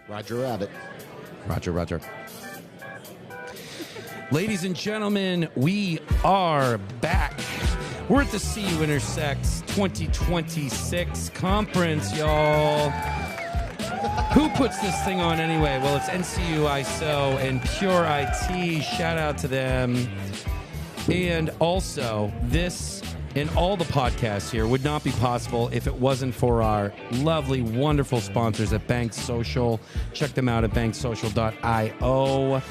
Roger Rabbit. Roger. Ladies and gentlemen, we are back. We're at the CU Intersect 2026 conference, y'all. Who puts this thing on anyway? Well, it's NCU ISO and Pure IT. Shout out to them. And also, this and all the podcasts here would not be possible if it wasn't for our lovely, wonderful sponsors at Bank Social. Check them out at banksocial.io.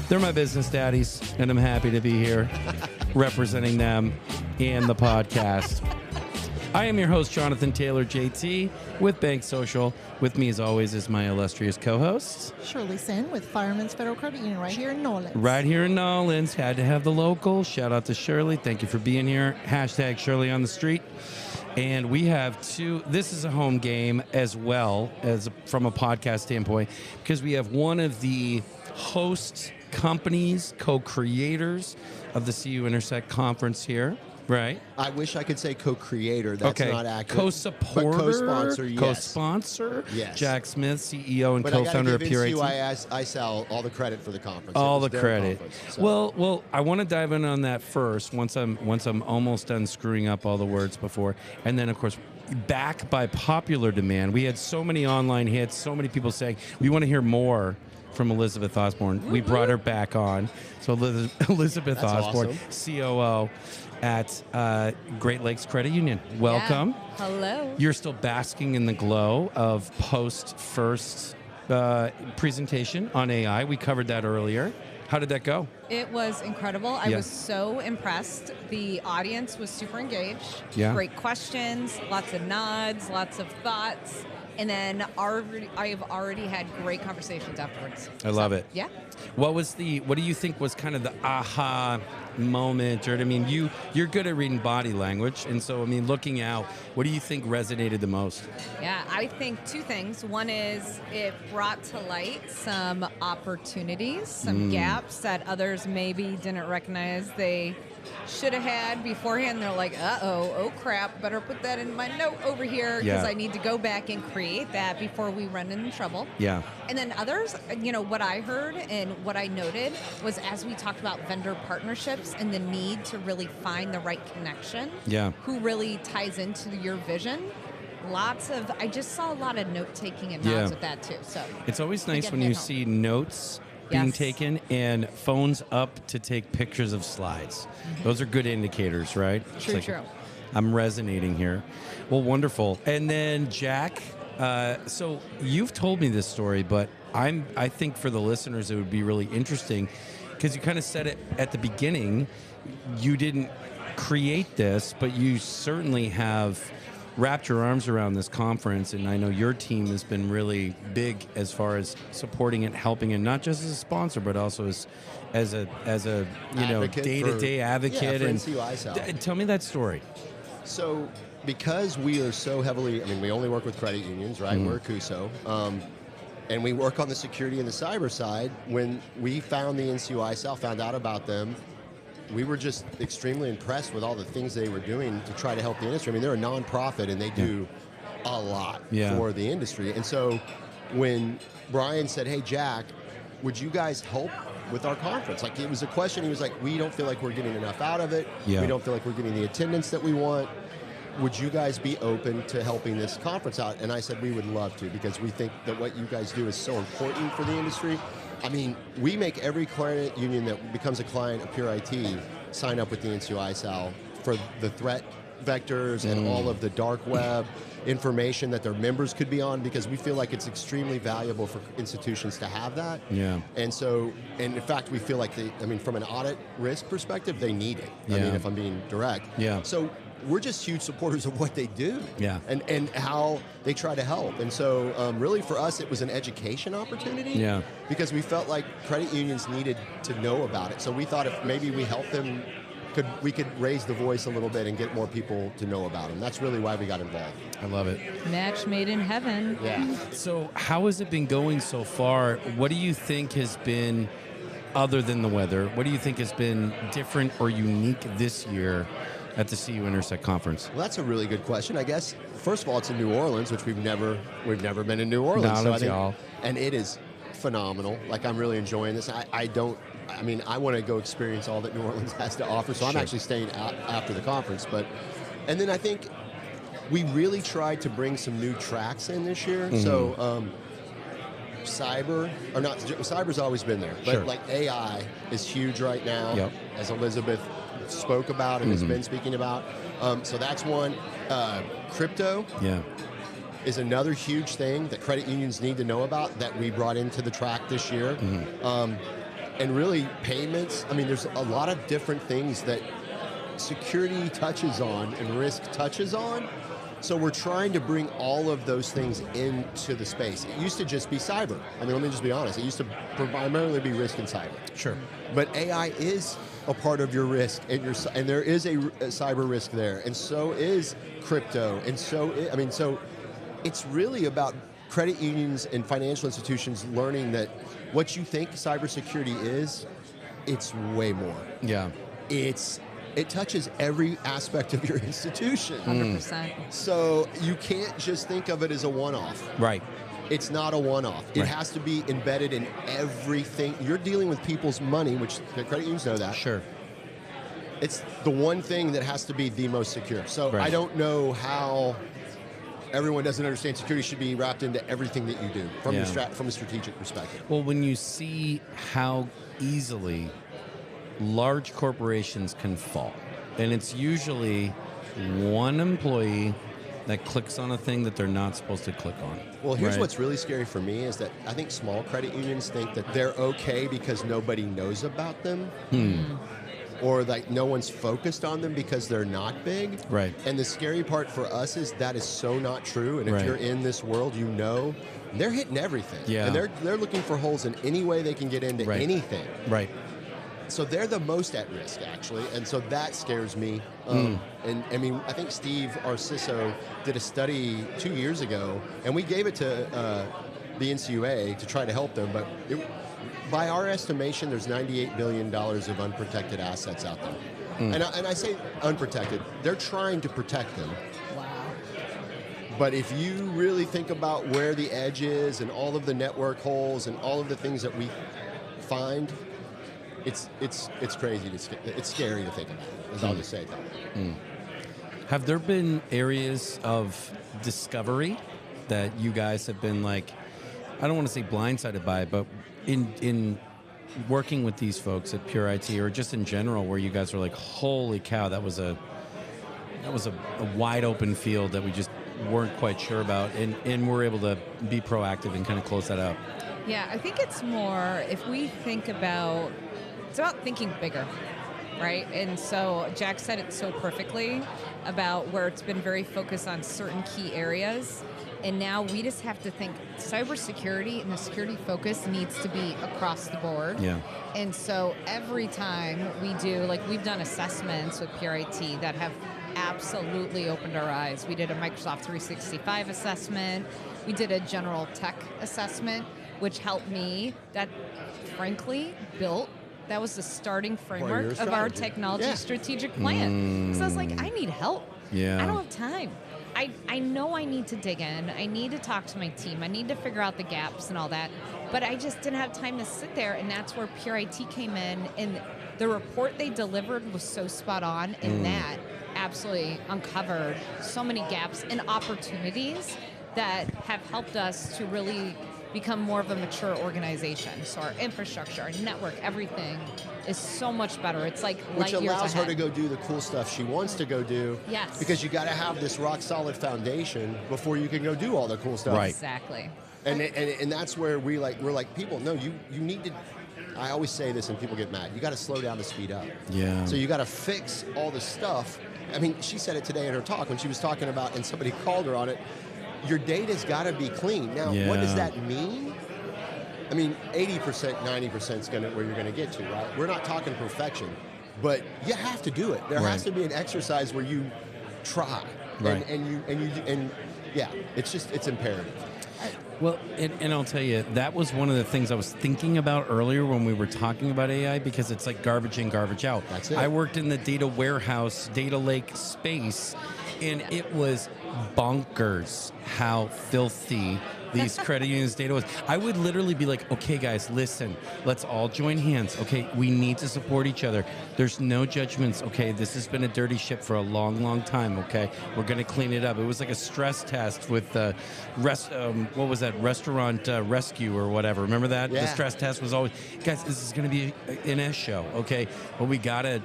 They're my business daddies, and I'm happy to be here representing them and the podcast. I am your host, Jonathan Taylor, JT, with Bank Social. With me, as always, is my illustrious co-host, Shirley Sin with Fireman's Federal Credit Union right here in Nolens. Right here in Nolens. Had to have the local. Shout out to Shirley. Thank you for being here. Hashtag Shirley on the street. And we have this is a home game as well as from a podcast standpoint, because we have one of the host companies, co-creators of the CU Intersect conference here. Right. I wish I could say co-creator. That's not accurate. Co-supporter. But co-sponsor, yes. Co-sponsor. Yes. Jack Smith, CEO and but co-founder of Pure IT. I sell all the credit for the conference. All the credit. So. Well, I want to dive in on that first once I'm almost done screwing up all the words before. And then, of course, back by popular demand. We had so many online hits, so many people saying, we want to hear more from Elizabeth Osborne. We brought her back on. So Elizabeth That's Osborne, awesome. COO at Great Lakes Credit Union. Welcome. Yeah. Hello. You're still basking in the glow of post-first presentation on AI. We covered that earlier. How did that go? It was incredible. I was so impressed. The audience was super engaged. Yeah. Great questions, lots of nods, lots of thoughts. And then I have already had great conversations afterwards. I love it. Yeah. What do you think was kind of the aha moment? Or I mean, you're good at reading body language, and so I mean, looking out, what do you think resonated the most? Yeah, I think two things. One is it brought to light some opportunities, some gaps that others maybe didn't recognize they should have had beforehand. They're like, oh crap, better put that in my note over here because I need to go back and create that before we run into trouble. Yeah. And then others, what I heard and what I noted was as we talked about vendor partnerships and the need to really find the right connection, who really ties into your vision. I just saw a lot of note taking and nods with that too. So it's always nice when you see notes being taken and phones up to take pictures of slides. Those are good indicators, right? True. I'm resonating here. Well, wonderful. And then Jack, so you've told me this story, but I think for the listeners it would be really interesting because you kind of said it at the beginning. You didn't create this, but you certainly have wrapped your arms around this conference, and I know your team has been really big as far as supporting it, helping it, not just as a sponsor, but also as a day-to-day advocate. For and NCUI tell me that story. So, because we are so heavily, we only work with credit unions, right? We're a CUSO. And we work on the security and the cyber side. When we found the NCUI South, found out about them, we were just extremely impressed with all the things they were doing to try to help the industry. I mean, they're a nonprofit and they do a lot for the industry. And so when Brian said, hey, Jack, would you guys help with our conference? Like, it was a question. He was like, we don't feel like we're getting enough out of it. We don't feel like we're getting the attendance that we want. Would you guys be open to helping this conference out? And I said, we would love to, because we think that what you guys do is so important for the industry. I mean, we make every credit union that becomes a client of Pure IT sign up with the NCUI Sal for the threat vectors and all of the dark web information that their members could be on, because we feel like it's extremely valuable for institutions to have that. And so, and in fact, we feel like from an audit risk perspective, they need it. I mean, if I'm being direct. So we're just huge supporters of what they do and how they try to help. And so really for us, it was an education opportunity because we felt like credit unions needed to know about it. So we thought if maybe we help them, we could raise the voice a little bit and get more people to know about them. That's really why we got involved. I love it. Match made in heaven. So how has it been going so far? What do you think has been, other than the weather, what do you think has been different or unique this year at the CU Intersect conference? Well, that's a really good question. I guess first of all, it's in New Orleans, which we've never been in New Orleans. No, and it is phenomenal. Like, I'm really enjoying this. I want to go experience all that New Orleans has to offer, so I'm actually staying out after the conference. And then I think we really tried to bring some new tracks in this year. So cyber's always been there, but like AI is huge right now, as Elizabeth spoke about and has been speaking about. So that's one. Crypto is another huge thing that credit unions need to know about that we brought into the track this year. And really payments. I mean, there's a lot of different things that security touches on and risk touches on. So we're trying to bring all of those things into the space. It used to just be cyber. I mean, let me just be honest. It used to primarily be risk and cyber. Sure. But AI is a part of your risk, and there is a cyber risk there, and so is crypto, and so it's really about credit unions and financial institutions learning that what you think cybersecurity is, it's way more. Yeah. It touches every aspect of your institution. 100%. So you can't just think of it as a one-off. Right. It's not a one-off. It has to be embedded in everything. You're dealing with people's money, which the credit unions know that. Sure. It's the one thing that has to be the most secure. So I don't know how everyone doesn't understand security should be wrapped into everything that you do from a strategic perspective. Well, when you see how easily large corporations can fall, and it's usually one employee that clicks on a thing that they're not supposed to click on. Well, here's what's really scary for me is that I think small credit unions think that they're okay because nobody knows about them. Or like no one's focused on them because they're not big. Right. And the scary part for us is that is so not true. And if you're in this world, you know, they're hitting everything. Yeah. And they're looking for holes in any way they can get into anything. Right. So they're the most at risk, actually. And so that scares me. And I mean, I think Steve, our CISO, did a study 2 years ago, and we gave it to the NCUA to try to help them. But by our estimation, there's $98 billion of unprotected assets out there. And I say unprotected. They're trying to protect them. Wow. But if you really think about where the edge is and all of the network holes and all of the things that we find, it's crazy. It's scary to think about. I'll just say it that way. Have there been areas of discovery that you guys have been like, I don't want to say blindsided by, but in working with these folks at Pure IT or just in general, where you guys are like, holy cow, that was a wide open field that we just weren't quite sure about, and we're able to be proactive and kind of close that up? Yeah, I think it's more, if we think about, it's about thinking bigger, right? And so Jack said it so perfectly about where it's been very focused on certain key areas. And now we just have to think cybersecurity and the security focus needs to be across the board. Yeah. And so every time we do, like we've done assessments with Pure IT that have absolutely opened our eyes. We did a Microsoft 365 assessment. We did a general tech assessment, which helped me, that frankly that was the starting framework of our technology strategic plan. So I was like, I need help. Yeah. I don't have time. I know I need to dig in. I need to talk to my team. I need to figure out the gaps and all that. But I just didn't have time to sit there, and that's where Pure IT came in. And the report they delivered was so spot on, and that absolutely uncovered so many gaps and opportunities that have helped us to really become more of a mature organization. So our infrastructure, our network, everything is so much better. It's like light years ahead. Which allows her to go do the cool stuff she wants to go do. Yes. Because you got to have this rock solid foundation before you can go do all the cool stuff. Right. Exactly. And that's where we're like, people, no, you need to, I always say this and people get mad, you got to slow down to speed up. Yeah. So you got to fix all the stuff. I mean, she said it today in her talk when she was talking about, and somebody called her on it, your data's got to be clean. Now, what does that mean? I mean, 80%, 90% is where you're going to get to, right? We're not talking perfection, but you have to do it. There has to be an exercise where you try, right? And yeah, it's imperative. Well, and I'll tell you, that was one of the things I was thinking about earlier when we were talking about AI, because it's like garbage in, garbage out. That's it. I worked in the data warehouse, data lake space, and it was bonkers how filthy these credit unions data was. I would literally be like, okay, guys, listen, let's all join hands. Okay, we need to support each other. There's no judgments. Okay, this has been a dirty ship for a long, long time. Okay, we're going to clean it up. It was like a stress test with what was that, restaurant rescue or whatever. Remember that? Yeah. The stress test was always, guys, this is going to be an S show. Okay, but we gotta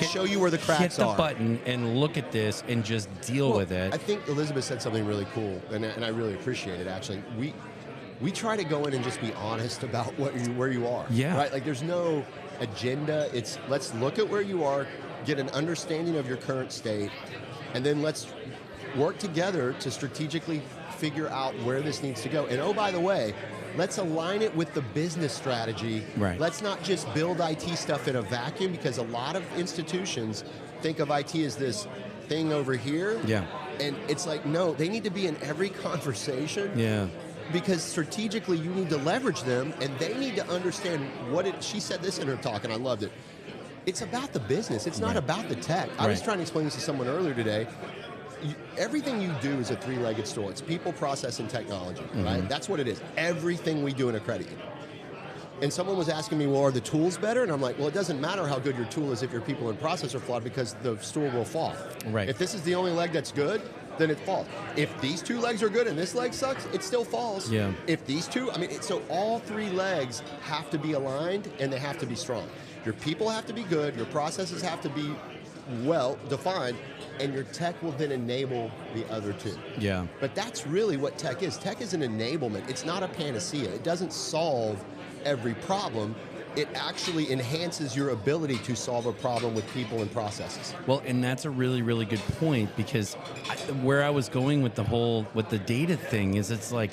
show you where the cracks hit the are. button and look at this and just deal with it. I think Elizabeth said something really cool, and I really appreciate it, actually. We try to go in and just be honest about where you are. Yeah. Right? Like, there's no agenda. It's let's look at where you are, get an understanding of your current state, and then let's work together to strategically figure out where this needs to go. And oh, by the way, let's align it with the business strategy. Right. Let's not just build IT stuff in a vacuum, because a lot of institutions think of IT as this thing over here. Yeah. And it's like, no, they need to be in every conversation. Yeah. Because strategically you need to leverage them, and they need to understand she said this in her talk, and I loved it. It's about the business. It's not about the tech. I was trying to explain this to someone earlier today. Everything you do is a three-legged stool. It's people, process, and technology, right? That's what it is. Everything we do in a credit union. And someone was asking me, well, are the tools better? And I'm like, well, it doesn't matter how good your tool is if your people and process are flawed, because the stool will fall. Right. If this is the only leg that's good, then it falls. If these two legs are good and this leg sucks, it still falls. Yeah. If these two, so all three legs have to be aligned, and they have to be strong. Your people have to be good, your processes have to be well defined, and your tech will then enable the other two. Yeah. But that's really what tech is. Tech is an enablement. It's not a panacea. It doesn't solve every problem. It actually enhances your ability to solve a problem with people and processes. Well, and that's a really, really good point, because where I was going with the data thing is, it's like,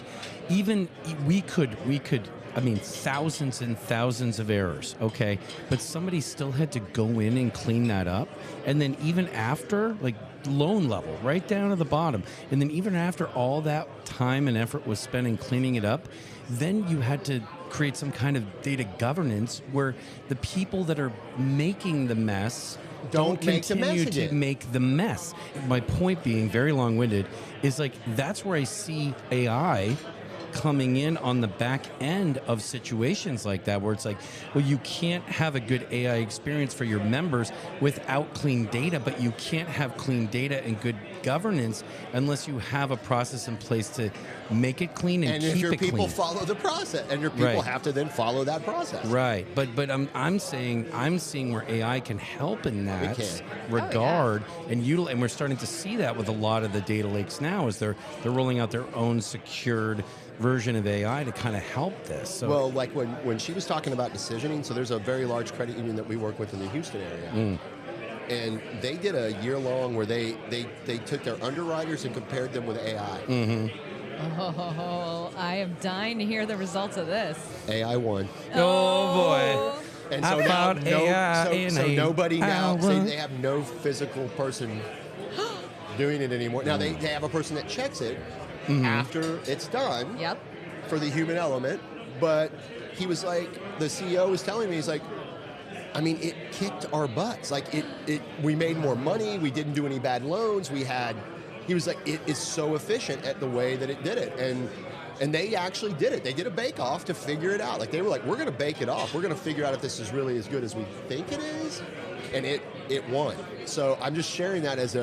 even we could, thousands and thousands of errors, okay? But somebody still had to go in and clean that up. And then even after, like, loan level, right down to the bottom, and then even after all that time and effort was spent in cleaning it up, then you had to create some kind of data governance where the people that are making the mess don't continue to make the mess. My point being, very long-winded, is like, that's where I see AI coming in on the back end of situations like that, where it's like, well, you can't have a good AI experience for your members without clean data, but you can't have clean data and good governance unless you have a process in place to make it clean and keep it clean. And if your people follow the process, and your people have to then follow that process. Right, but I'm seeing where AI can help in that regard, and we're starting to see that with a lot of the data lakes now, as they're rolling out their own secured version of AI to kind of help this. So, well, like when she was talking about decisioning, so there's a very large credit union that we work with in the Houston area. And they did a year-long where they took their underwriters and compared them with AI. Oh, I am dying to hear the results of this. AI won. Oh boy. And so now nobody now, they have no physical person doing it anymore. Now they have a person that checks it after it's done for the human element. But he was like, the CEO was telling me, he's like, it kicked our butts. Like, we made more money. We didn't do any bad loans. He was like, it is so efficient at the way that it did it. And they actually did it. They did a bake-off to figure it out. Like, they were like, we're going to bake it off. We're going to figure out if this is really as good as we think it is. And it won. So I'm just sharing that as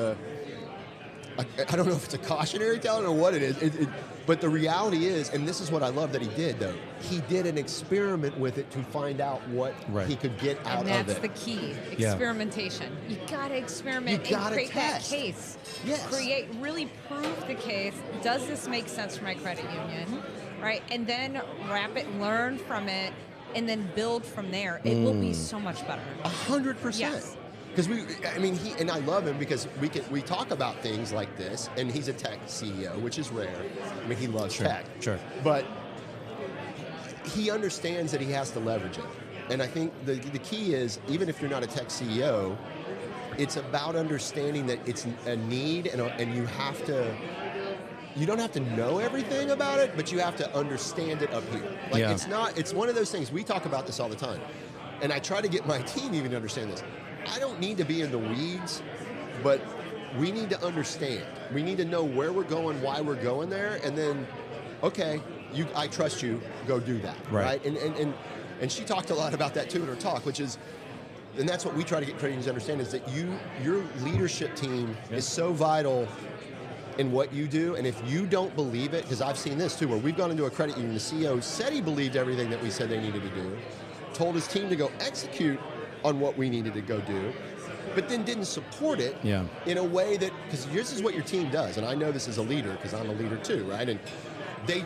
I don't know if it's a cautionary tale or what it is. But the reality is, and this is what I love that he did, though, he did an experiment with it to find out what he could get out of it. And that's the key, experimentation. You got to experiment and create test. that case. Yes. Really prove the case. Does this make sense for my credit union? Right? And then wrap it, learn from it, and then build from there. It will be so much better. 100%. Yes. Because he and I love him because we talk about things like this, and he's a tech CEO, which is rare. He loves tech. Sure. But he understands that he has to leverage it. And I think the key is, even if you're not a tech CEO, it's about understanding that it's a need, and you have to. You don't have to know everything about it, but you have to understand it up here. It's one of those things. We talk about this all the time, and I try to get my team even to understand this. I don't need to be in the weeds, but we need to understand. We need to know where we're going, why we're going there, and then okay, I trust you, go do that, Right. right? And she talked a lot about that too in her talk, which is, and that's what we try to get credit unions to understand, is that your leadership team is so vital in what you do, and if you don't believe it, because I've seen this too, where we've gone into a credit union, the CEO said he believed everything that we said they needed to do, told his team to go execute on what we needed to go do, but then didn't support it in a way that, because this is what your team does, and I know this as a leader, because I'm a leader too, right? And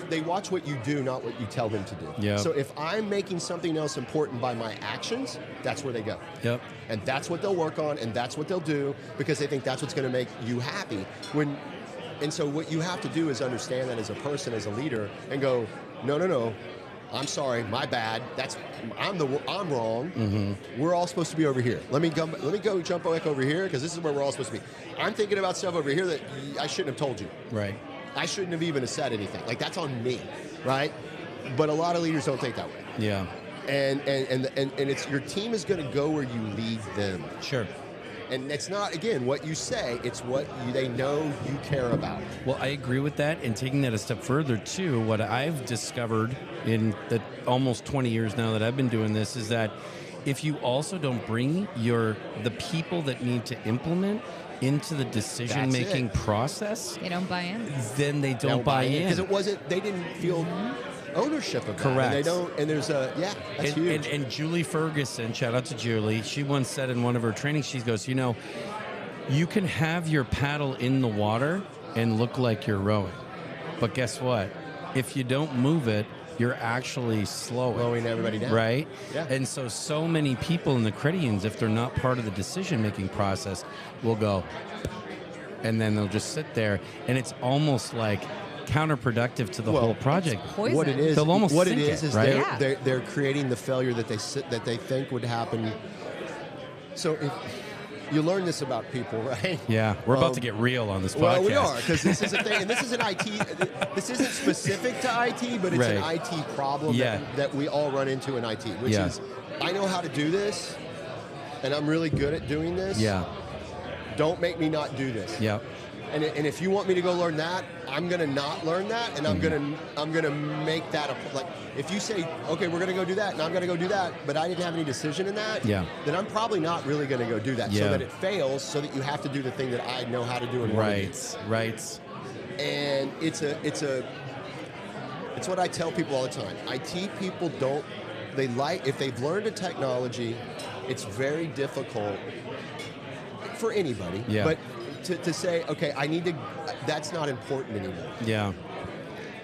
they watch what you do, not what you tell them to do. Yep. So if I'm making something else important by my actions, that's where they go. Yep. And that's what they'll work on, and that's what they'll do, because they think that's what's going to make you happy. And so what you have to do is understand that as a person, as a leader, and go, no, I'm sorry, my bad. I'm wrong. Mm-hmm. We're all supposed to be over here. Let me go jump back over here, because this is where we're all supposed to be. I'm thinking about stuff over here that I shouldn't have told you. Right. I shouldn't have even said anything. Like, that's on me, right? But a lot of leaders don't think that way. Yeah. And it's your team is going to go where you lead them. Sure. And it's not, again, what you say, it's what they know you care about. Well, I agree with that, and taking that a step further too, what I've discovered in the almost 20 years now that I've been doing this is that if you also don't bring the people that need to implement into the decision-making process, They don't buy in. then they don't buy in. Because they didn't feel ownership of that. Correct. And they don't, and there's that's huge. And Julie Ferguson, shout out to Julie, she once said in one of her trainings, she goes, you can have your paddle in the water and look like you're rowing. But guess what? If you don't move it, you're actually slowing everybody down. Right? Yeah. And so many people in the credit unions, if they're not part of the decision-making process, will go, and then they'll just sit there, and it's almost like counterproductive to the whole project. Poison. What it is, They'll almost what it sink is, it, is right? they're creating the failure that they think would happen. So if you learn this about people, right? Yeah, we're about to get real on this podcast. Well, we are, because this is a thing, and this is an IT. This isn't specific to IT, but it's an IT problem that we all run into in IT, which is, I know how to do this, and I'm really good at doing this. Yeah. Don't make me not do this. Yeah. And if you want me to go learn that, I'm gonna not learn that, and I'm gonna make that like, if you say, okay, we're gonna go do that, and I'm gonna go do that, but I didn't have any decision in that, then I'm probably not really gonna go do that, so that it fails, so that you have to do the thing that I know how to do and want to do. Right. And it's what I tell people all the time. IT people if they've learned a technology, it's very difficult for anybody, but to say, okay, that's not important anymore. Yeah.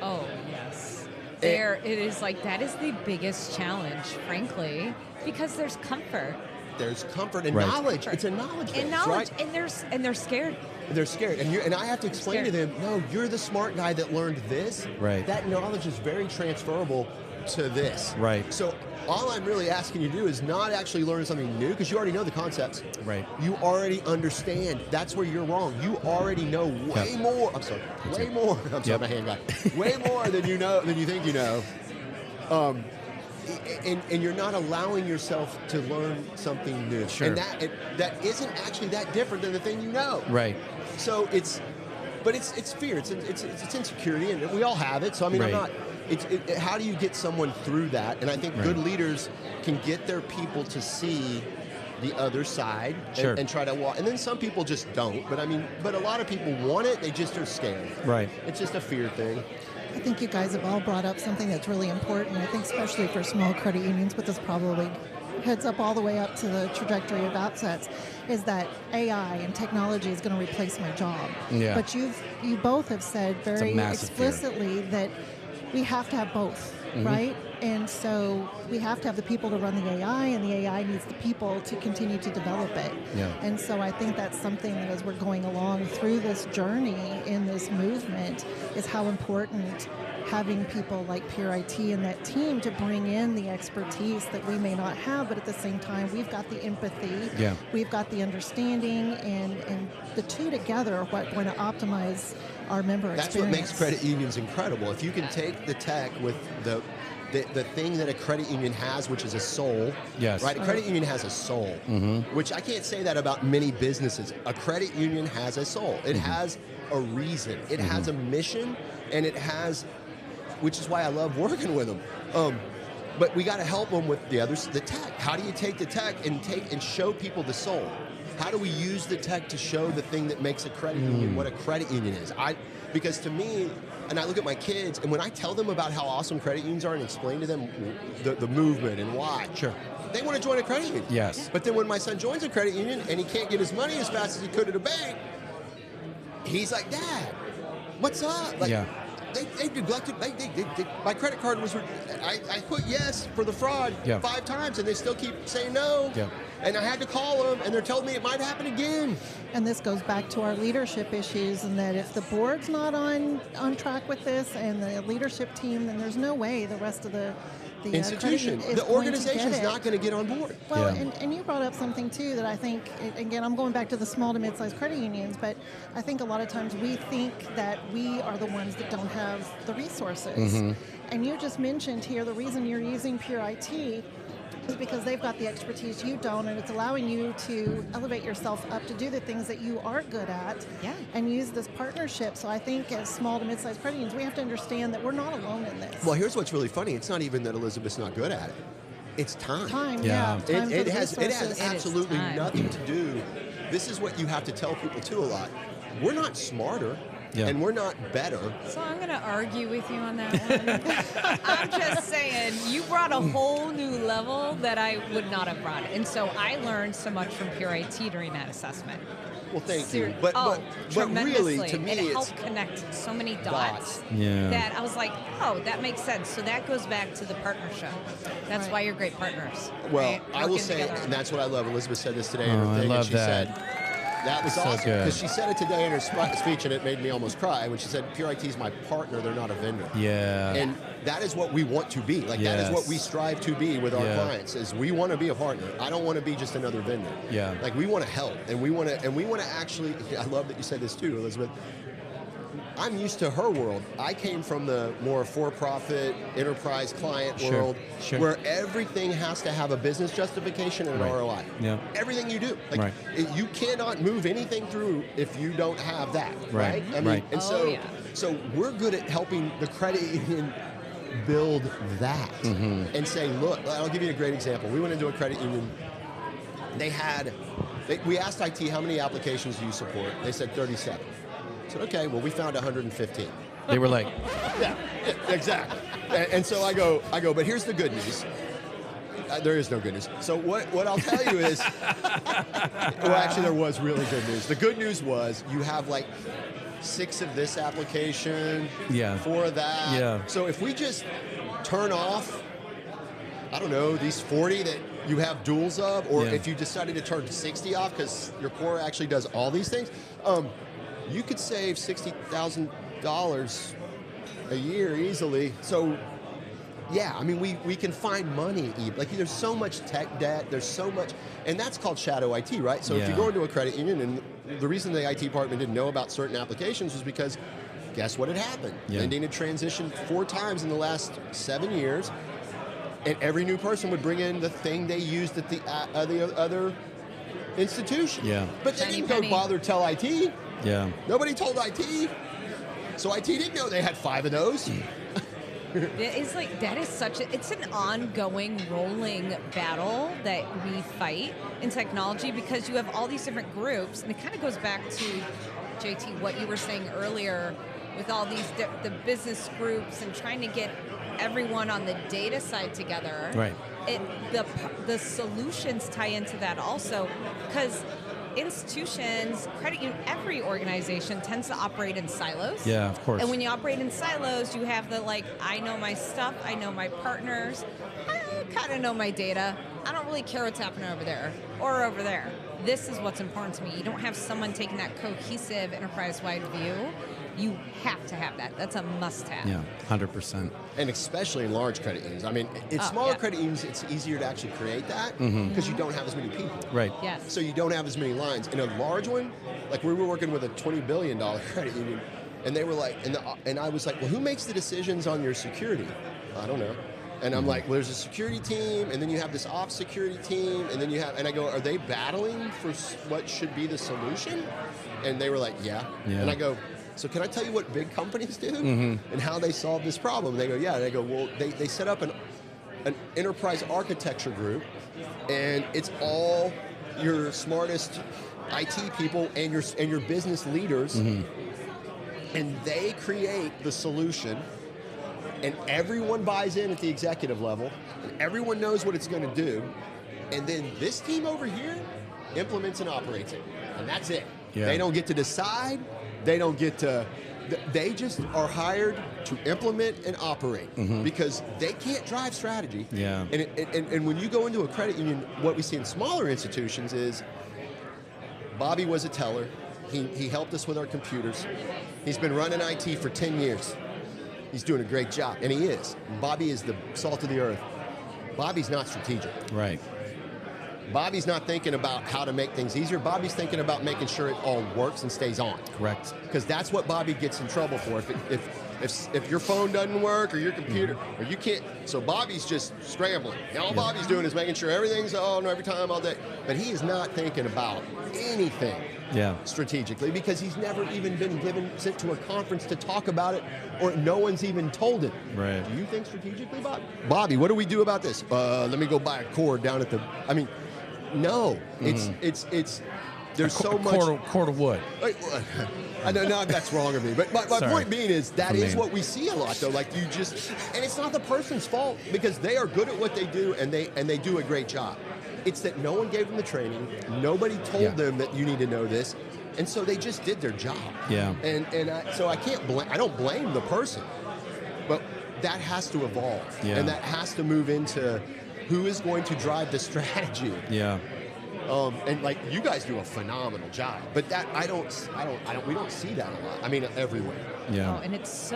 Oh, yes. It is like, that is the biggest challenge, frankly, because there's comfort. There's comfort and knowledge. It's a knowledge base, right? And they're scared. They're scared. And I have to explain to them, no, you're the smart guy that learned this. Right. That knowledge is very transferable to this. Right. So all I'm really asking you to do is not actually learn something new, because you already know the concepts. Right. You already understand. That's where you're wrong. You already know way more. I'm sorry. Way more. I'm sorry, my hand guy. Way more than you think you know. And you're not allowing yourself to learn something new. Sure. And that isn't actually that different than the thing you know. Right. So it's fear. It's insecurity, and we all have it. So I mean, I'm not. How do you get someone through that? And I think good leaders can get their people to see the other side and try to walk. And then some people just don't. But a lot of people want it. They just are scared. Right. It's just a fear thing. I think you guys have all brought up something that's really important. I think especially for small credit unions, but this probably heads up all the way up to the trajectory of assets, is that AI and technology is going to replace my job. Yeah. But you both have said very explicitly that we have to have both, right? And so we have to have the people to run the AI, and the AI needs the people to continue to develop it. Yeah. And so I think that's something that as we're going along through this journey in this movement is how important having people like Pure IT and that team to bring in the expertise that we may not have, but at the same time, we've got the empathy, we've got the understanding, and the two together are what going to optimize our member experience. That's what makes credit unions incredible. If you can take the tech with the thing that a credit union has, which is a soul. Yes. Right? A credit union has a soul, which I can't say that about many businesses. A credit union has a soul. It has a reason. It has a mission, and it has which is why I love working with them. But we got to help them with the tech. How do you take the tech and show people the soul? How do we use the tech to show the thing that makes a credit union what a credit union is? Because to me, and I look at my kids, and when I tell them about how awesome credit unions are and explain to them the movement and why, Sure. they want to join a credit union. Yes. But then when my son joins a credit union and he can't get his money as fast as he could at a bank, he's like, Dad, what's up? Like, Yeah. They neglected. My credit card was. I put yes for the fraud 5 times, and they still keep saying no. Yeah. And I had to call them, and they're telling me it might happen again. And this goes back to our leadership issues, and that if the board's not on track with this and the leadership team, then there's no way the rest of the Institution, credit is the organization is going to get it. not going to get on board. Well, Yeah. and you brought up something too that I think, again, I'm going back to the small to mid-sized credit unions, but I think a lot of times we think that we are the ones that don't have the resources. And you just mentioned here the reason you're using Pure IT is because they've got the expertise you don't, and it's allowing you to elevate yourself up to do the things that you are good at and use this partnership. So I think as small to mid-sized credit unions, we have to understand that we're not alone in this. Well, here's what's really funny. It's not even that Elizabeth's not good at it. It's time. Time, Yeah. yeah. Time for It the has resources. absolutely time. nothing to do. This is what you have to tell people too a lot. We're not smarter, and we're not better. So I'm going to argue with you on that one. I'm just saying, you brought a whole new level that I would not have brought. And so I learned so much from Pure IT during that assessment. Well, thank you. Ser- But tremendously. really, to me, it it's helped connect so many dots Yeah. that I was like, oh, that makes sense. So that goes back to the partnership. That's Right. why you're great partners. well. right? I will Working say, together on and that's what I love. Elizabeth said this today Oh, in her I thing, love and she that. said that was So awesome good. because she said it today in her speech, and it made me almost cry when she said, "Pure IT is my partner; they're not a vendor." Yeah. And that is what we want to be. Like that is what Yes. we strive to be with our Yeah. clients. Is we want to be a partner. I don't want to be just another vendor. Yeah. Like we want to help, and we want to actually. I love that you said this too, Elizabeth. I'm used to her world. I came from the more for-profit enterprise client Sure, world, sure. where everything has to have a business justification and an Right. ROI. Yeah. Everything you do, like Right. you cannot move anything through if you don't have that. Right, I mean, right. and Oh, so yeah. so we're good at helping the credit union build that and say, look, I'll give you a great example. We went into a credit union. We asked IT, how many applications do you support? They said 37. I said, okay, well, we found 115. They were like, Yeah, exactly. And so I go, but here's the good news. There is no good news. So what I'll tell you is, well, actually, there was really good news. The good news was you have like 6 of this application, Yeah. 4 of that. Yeah. So if we just turn off, I don't know, these 40 that you have duals of, or Yeah. if you decided to turn 60 off because your core actually does all these things, you could save $60,000 a year easily. So, yeah, I mean, we can find money. Like, there's so much tech debt. There's so much, and that's called shadow IT, right? So if you Yeah. go into a credit union, and the reason the IT department didn't know about certain applications was because, guess what had happened? Yeah. Lending had transitioned 4 times in the last 7 years, and every new person would bring in the thing they used at the other institution. Yeah. But they Penny, didn't go penny. bother tell IT. yeah. Nobody told IT. So IT didn't know they had 5 of those. It's like that is it's an ongoing rolling battle that we fight in technology because you have all these different groups, and it kind of goes back to JT what you were saying earlier with all these the business groups and trying to get everyone on the data side together. Right. The solutions tie into that also because institutions, credit union, every organization tends to operate in silos. Yeah, of course. And when you operate in silos, you have the I know my stuff, I know my partners, I kind of know my data. I don't really care what's happening over there or over there. This is what's important to me. You don't have someone taking that cohesive enterprise-wide view. You have to have that. That's a must-have. Yeah, 100%. And especially in large credit unions. I mean, in smaller yeah. credit unions, it's easier to actually create that Mm-hmm. because you don't have as many people. Right. Yes. So you don't have as many lines. In a large one, like we were working with a $20 billion credit union, and they were like, and I was like, well, who makes the decisions on your security? I don't know. And I'm like, well, there's a security team, and then you have this ops security team, and then you have, and I go, are they battling for what should be the solution? And they were like, yeah. Yeah. And I go, so can I tell you what big companies do Mm-hmm. and how they solve this problem? They go, yeah. They go, well, they set up an enterprise architecture group, and it's all your smartest IT people and your business leaders, and they create the solution, and everyone buys in at the executive level, and everyone knows what it's going to do, and then this team over here implements and operates it, and that's it. Yeah. They don't get to decide. They don't get to. They just are hired to implement and operate because they can't drive strategy. Yeah. And when you go into a credit union, what we see in smaller institutions is Bobby was a teller. He helped us with our computers. He's been running IT for 10 years. He's doing a great job, and he is. Bobby is the salt of the earth. Bobby's not strategic. Right. Bobby's not thinking about how to make things easier. Bobby's thinking about making sure it all works and stays on. Correct. Because that's what Bobby gets in trouble for. If your phone doesn't work or your computer or you can't, so Bobby's just scrambling. And all Bobby's doing is making sure everything's on every time, all day. But he is not thinking about anything strategically because he's never even been sent to a conference to talk about it, or no one's even told him. Right. Do you think strategically, Bobby? Bobby, what do we do about this? Let me go buy a cord down at the. I mean, no. It's there's so much. Cord of wood. I know that's wrong of me, but my Sorry. point being is that is what we see a lot, though. Like you just, and it's not the person's fault because they are good at what they do and they do a great job. It's that no one gave them the training, nobody told them that you need to know this, and so they just did their job. Yeah. So I can't blame. I don't blame the person, but that has to evolve, and that has to move into who is going to drive the strategy. Yeah. And like you guys do a phenomenal job, but that we don't see that a lot. I mean, everywhere. Yeah. Oh, and it's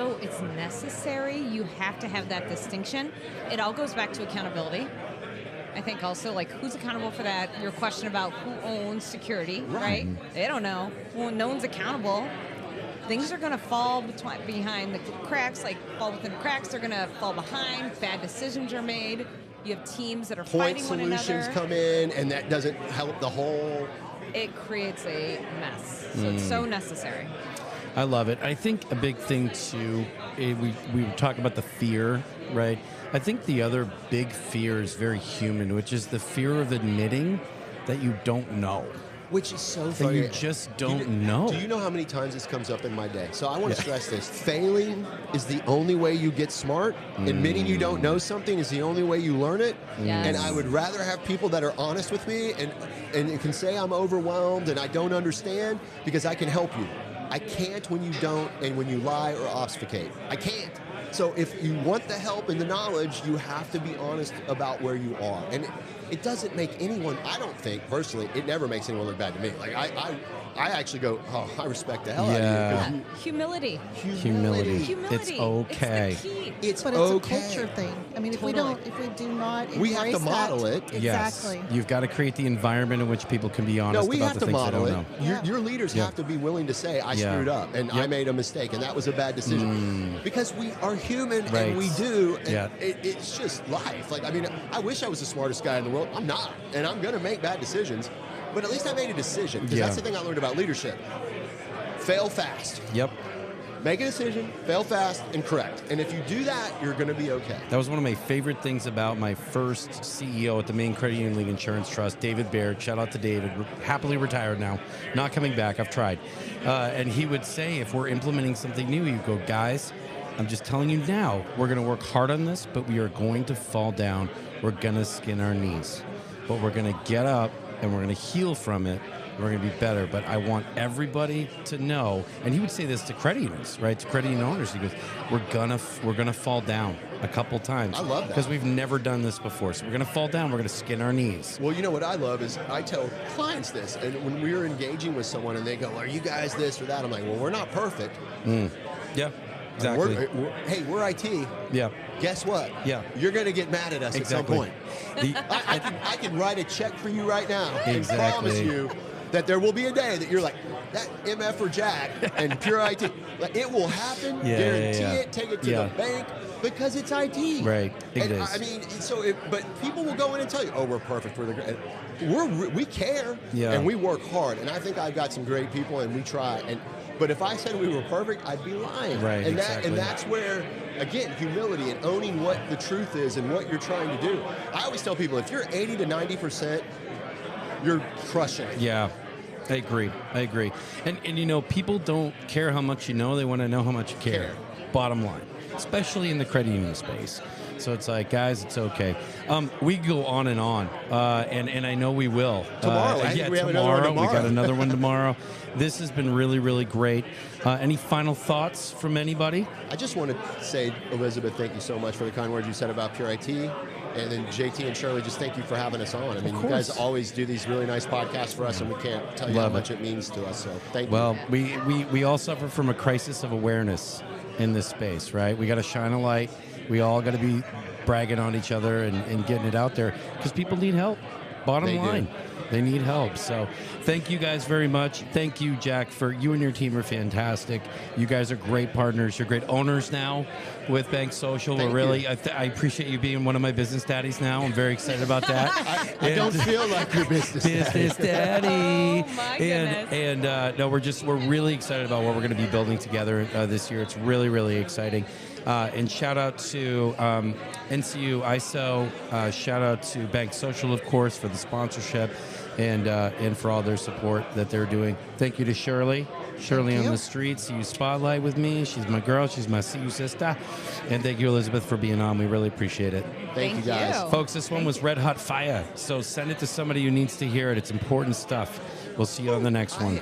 necessary. You have to have that distinction. It all goes back to accountability. I think also, like, who's accountable for that? Your question about who owns security, right? They don't know. Well, no one's accountable. Things are going to fall behind the cracks, like fall within the cracks. They're going to fall behind. Bad decisions are made. You have teams that are fighting one another. Point solutions come in, and that doesn't help the whole. It creates a mess. So it's so necessary. I love it. I think a big thing too, we talk about the fear, right? I think the other big fear is very human, which is the fear of admitting that you don't know. Which is so That funny. you just don't know. Do you know how many times this comes up in my day? So I want to stress this. Failing is the only way you get smart. Admitting you don't know something is the only way you learn it. Yes. And I would rather have people that are honest with me and can say I'm overwhelmed and I don't understand because I can help you. I can't when you don't and when you lie or obfuscate. I can't. So if you want the help and the knowledge, you have to be honest about where you are. And it doesn't make anyone, I don't think, personally, it never makes anyone look bad to me. Like, I actually go, oh, I respect the hell out of you. Humility. Humility. It's okay. It's the key. It's But okay. it's a culture thing. I mean, if we do not We have to embrace model that, it. Yes. Exactly. You've got to create the environment in which people can be honest No, we about have the to things they model don't it. know. Yeah. Your leaders have to be willing to say, I screwed up and I made a mistake and that was a bad decision. Because we are human and we do. And it's just life. Like, I mean, I wish I was the smartest guy in the world. I'm not. And I'm going to make bad decisions. But at least I made a decision. Because that's the thing I learned about leadership. Fail fast. Yep. Make a decision, fail fast, and correct. And if you do that, you're going to be okay. That was one of my favorite things about my first CEO at the Maine Credit Union League Insurance Trust, David Baird. Shout out to David, happily retired now, not coming back. I've tried. And he would say, if we're implementing something new, you go, guys, I'm just telling you now, we're going to work hard on this, but we are going to fall down. We're going to skin our knees. But we're going to get up and we're going to heal from it. We're going to be better, but I want everybody to know. And he would say this to credit unions, right? To credit union owners. He goes, "We're gonna fall down a couple times. I love that because we've never done this before. So we're going to fall down. We're going to skin our knees." Well, you know what I love is I tell clients this, and when we're engaging with someone and they go, "Are you guys this or that?" I'm like, "Well, we're not perfect." Yeah, exactly. We're IT. Yeah. Guess what? Yeah. You're going to get mad at us at some point. I can write a check for you right now and promise you that there will be a day that you're like, that MF or Jack and pure IT. Like, it will happen. Guarantee it. Take it to the bank because it's IT. Right. It is. I mean, but people will go in and tell you, "Oh, we're perfect. We care. Yeah. And we work hard." And I think I've got some great people, and we try. And But if I said we were perfect, I'd be lying. Right, and exactly. and that's where, again, humility and owning what the truth is and what you're trying to do. I always tell people, if you're 80 to 90%, you're crushing it. Yeah, I agree. And people don't care how much you know; they want to know how much you care. Bottom line, especially in the credit union space. So it's like, guys, it's okay. We go on, and I know we will. Tomorrow, I think we have another one tomorrow. We got another one tomorrow. This has been really, really great. Any final thoughts from anybody? I just want to say, Elizabeth, thank you so much for the kind words you said about Pure IT. And then JT and Shirley, just thank you for having us on. I mean, you guys always do these really nice podcasts for us, and we can't tell you how much it means to us. So thank you. Well, we all suffer from a crisis of awareness in this space, right? We got to shine a light. We all got to be bragging on each other and getting it out there because people need help. Bottom line. They need help. So thank you guys very much. Thank you, Jack, for you and your team are fantastic. You guys are great partners. You're great owners now with Bank Social. Thank Really, you. I appreciate you being one of my business daddies now. I'm very excited about that. I don't feel like your business daddy. Oh, my goodness. And no, we're really excited about what we're going to be building together this year. It's really, really exciting. And shout out to NCU ISO. Shout out to Bank Social, of course, for the sponsorship and for all their support that they're doing. Thank you to Shirley. Shirley on the streets, CU Spotlight with me. She's my girl. She's my CU sister. And thank you, Elizabeth, for being on. We really appreciate it. Thank you, guys. Folks, this one was Red Hot Fire. So send it to somebody who needs to hear it. It's important stuff. We'll see you on the next one.